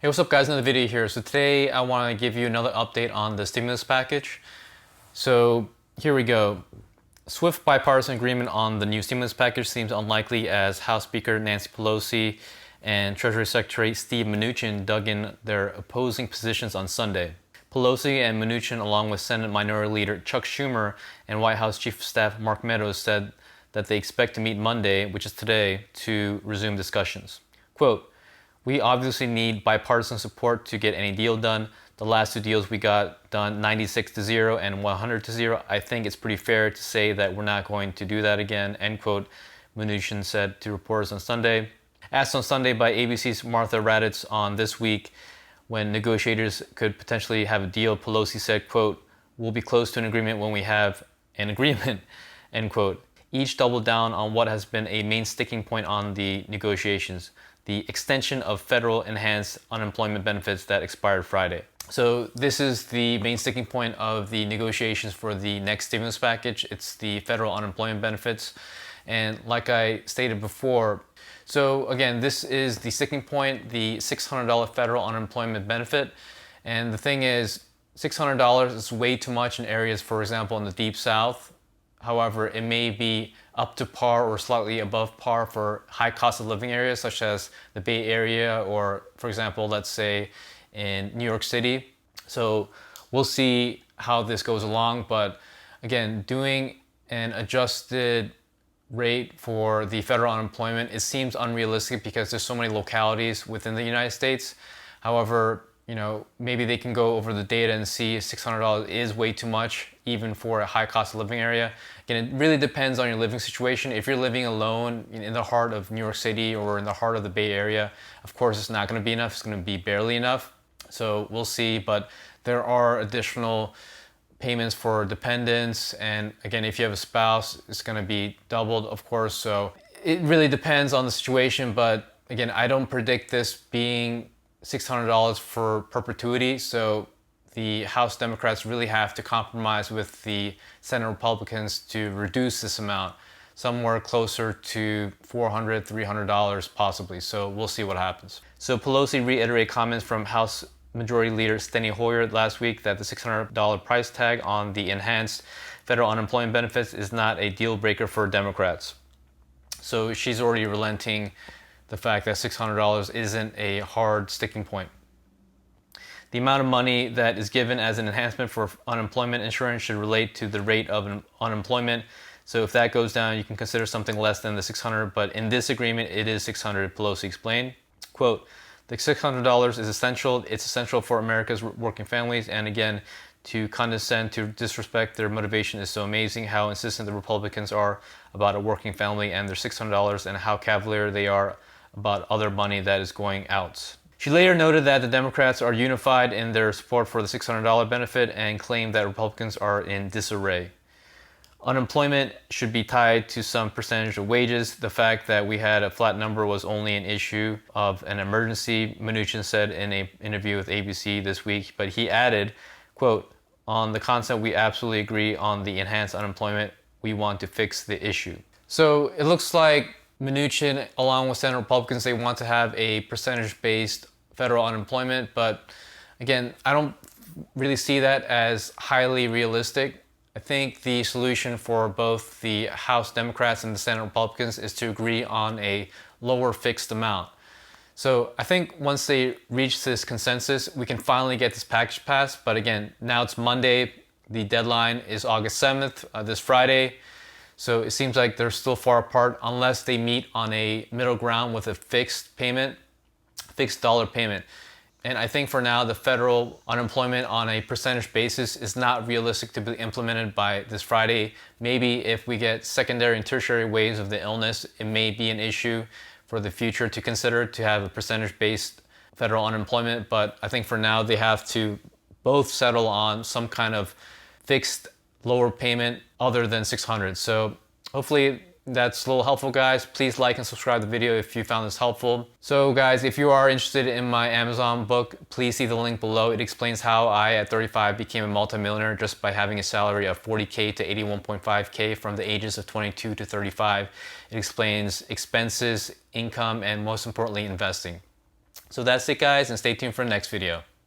Hey, what's up guys? Another video here. So today I want to give you another update on the stimulus package. So here we go. Swift bipartisan agreement on the new stimulus package seems unlikely as House Speaker Nancy Pelosi and Treasury Secretary Steve Mnuchin dug in their opposing positions on Sunday. Pelosi and Mnuchin, along with Senate Minority Leader Chuck Schumer and White House Chief of Staff Mark Meadows, said that they expect to meet Monday, which is today, to resume discussions. Quote, "We obviously need bipartisan support to get any deal done. The last two deals we got done 96-0 and 100-0. I think it's pretty fair to say that we're not going to do that again," end quote, Mnuchin said to reporters on Sunday. Asked on Sunday by ABC's Martha Raddatz on This Week when negotiators could potentially have a deal, Pelosi said, quote, "We'll be close to an agreement when we have an agreement," end quote. Each doubled down on what has been a main sticking point on the negotiations: the extension of federal enhanced unemployment benefits that expired Friday. So this is the main sticking point of the negotiations for the next stimulus package. It's the federal unemployment benefits. And like I stated before, so again, this is the sticking point, the $600 federal unemployment benefit. And the thing is, $600 is way too much in areas, for example, in the Deep South. However, it may be up to par or slightly above par for high cost of living areas such as the Bay Area or, for example, let's say in New York City. So we'll see how this goes along. But again, doing an adjusted rate for the federal unemployment, it seems unrealistic because there's so many localities within the United States. However, maybe they can go over the data and see $600 is way too much, even for a high cost of living area. Again, it really depends on your living situation. If you're living alone in the heart of New York City or in the heart of the Bay Area, of course, it's not going to be enough. It's going to be barely enough. So we'll see. But there are additional payments for dependents. And again, if you have a spouse, it's going to be doubled, of course. So it really depends on the situation. But again, I don't predict this being $600 for perpetuity. So the House Democrats really have to compromise with the Senate Republicans to reduce this amount, somewhere closer to $400, $300 possibly. So we'll see what happens. So Pelosi reiterated comments from House Majority Leader Steny Hoyer last week that the $600 price tag on the enhanced federal unemployment benefits is not a deal breaker for Democrats. So she's already relenting the fact that $600 isn't a hard sticking point. The amount of money that is given as an enhancement for unemployment insurance should relate to the rate of unemployment. So if that goes down, you can consider something less than the $600, but in this agreement, it is $600, Pelosi explained. Quote, "The $600 is essential. It's essential for America's working families. And again, to condescend, to disrespect their motivation is so amazing. How insistent the Republicans are about a working family and their $600 and how cavalier they are about other money that is going out." She later noted that the Democrats are unified in their support for the $600 benefit and claimed that Republicans are in disarray. Unemployment should be tied to some percentage of wages. The fact that we had a flat number was only an issue of an emergency, Mnuchin said in an interview with ABC This Week. But he added, quote, "On the concept, we absolutely agree on the enhanced unemployment. We want to fix the issue." So it looks like Mnuchin, along with Senate Republicans, they want to have a percentage-based federal unemployment. But again, I don't really see that as highly realistic. I think the solution for both the House Democrats and the Senate Republicans is to agree on a lower fixed amount. So I think once they reach this consensus, we can finally get this package passed. But again, now it's Monday. The deadline is August 7th, this Friday. So it seems like they're still far apart unless they meet on a middle ground with a fixed payment, fixed dollar payment. And I think for now, the federal unemployment on a percentage basis is not realistic to be implemented by this Friday. Maybe if we get secondary and tertiary waves of the illness, it may be an issue for the future to consider to have a percentage-based federal unemployment. But I think for now, they have to both settle on some kind of fixed lower payment other than $600. So hopefully that's a little helpful, guys. Please like and subscribe to the video if you found this helpful. So guys, if you are interested in my Amazon book, please see the link below. It explains how I, at 35, became a multimillionaire just by having a salary of 40K to 81.5K from the ages of 22 to 35. It explains expenses, income, and most importantly, investing. So that's it guys, and stay tuned for the next video.